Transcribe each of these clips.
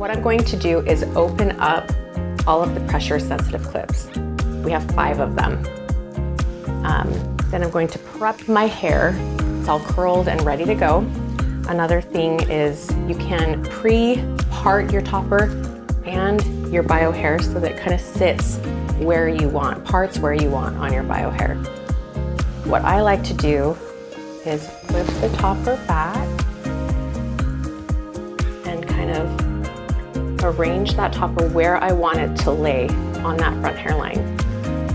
What I'm going to do is open up all of the pressure sensitive clips. We have 5 of them. Then I'm going to prep my hair. It's all curled and ready to go. Another thing is you can pre-part your topper and your bio hair so that it kind of sits where you want, parts where you want on your bio hair. What I like to do is flip the topper back and kind of arrange that topper where I want it to lay on that front hairline.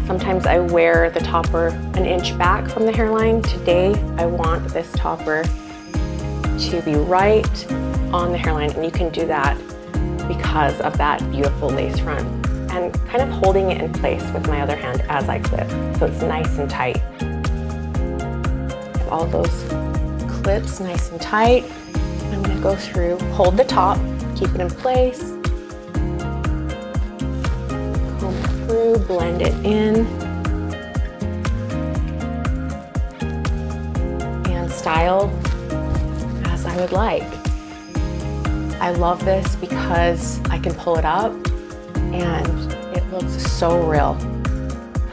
Sometimes I wear the topper an inch back from the hairline. Today, I want this topper to be right on the hairline, and you can do that because of that beautiful lace front. And kind of holding it in place with my other hand as I clip, so it's nice and tight. Have all those clips nice and tight. I'm gonna go through, hold the top, keep it in place, through, blend it in, and style as I would like. I love this because I can pull it up and it looks so real.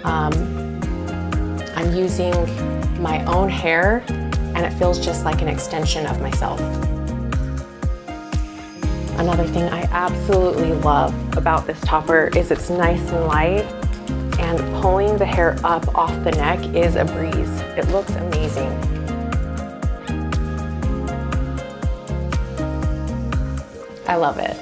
I'm using my own hair and it feels just like an extension of myself. Another thing I absolutely love about this topper is it's nice and light, and pulling the hair up off the neck is a breeze. It looks amazing. I love it.